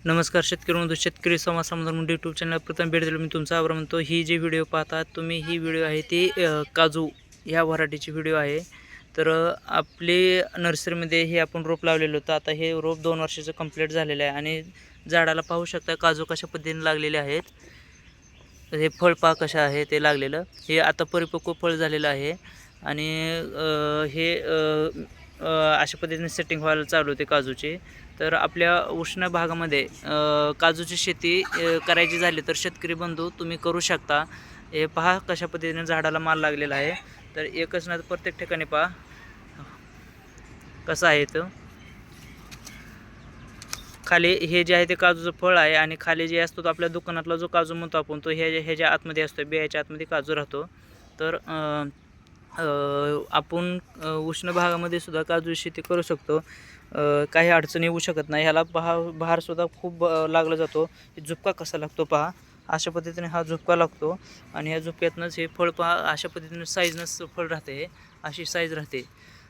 नमस्कार शेतकरी बंधू, शेतकरी संवाद समाधान यूट्यूब चॅनल प्रथम भेट दिली मी तुमचा आभार मानतो। ही जी व्हिडिओ पाहता तुम्ही ही व्हिडिओ आहे ती काजू ह्या व्हरायटीची व्हिडिओ आहे। तर आपली नर्सरीमध्ये हे आपण रोप लावलेलं होतं। आता हे रोप 2 वर्षाचं कंप्लीट झालेलं आहे आणि झाडाला पाहू शकता काजू कशा पद्धतीने लागलेले आहेत। हे फळ पहा कशा आहे ते लागलेलं, हे आता परिपक्व फळ झालेलं आहे आणि हे अशा पद्धतीने सेटिंग व्हायला चालू होते काजूची। तर आपल्या उष्ण भागामध्ये काजूची शेती करायची झाली तर शेतकरी बंधू तुम्ही करू शकता। हे पहा कशा पद्धतीने झाडाला माल लागलेला आहे। तर एकच ना प्रत्येक ठिकाणी पहा कसं आहे तो। खाली हे जे आहे ते काजूचं फळ आहे आणि खाली जे असतो तो आपल्या दुकानातला जो काजू म्हणतो आपण तो ह्याच्या आतमध्ये असतो, बियाच्या आतमध्ये काजू राहतो। तर आपण उष्ण भागामध्ये सुद्धा काजू शेती करू शकतो। काही अडचण येऊ शकत नाही। ह्याला बहारसुद्धा खूप लागला जातो। झुपका कसा लागतो पहा, अशा पद्धतीने हा झुपका लागतो आणि ह्या झुपक्यातनंच हे फळ पहा अशा पद्धतीने साईजनंच फळ राहते, अशी साईज राहते।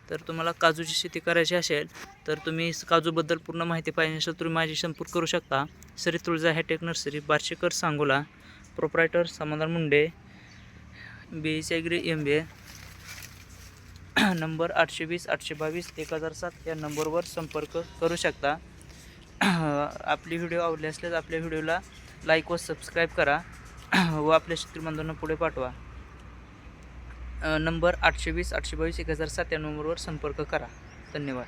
तर तुम्हाला काजूची शेती करायची असेल तर तुम्ही काजूबद्दल पूर्ण माहिती पाहिजे असेल तर माझी संपर्क करू शकता। श्री तुळजा हायटेक नर्सरी, बार्शीकर, Sangola. Proprietor Samadhan Munde, BSc agri MBA। Number 820 822 1007 या नंबरवर संपर्क करू शकता। आपली व्हिडिओ आवडली असल्यास आपल्या व्हिडिओला लाईक व सबस्क्राईब करा व आपल्या शेतकरी बांधवांना पुढे पाठवा। नंबर 820 822 1007 या नंबरवर संपर्क करा। धन्यवाद।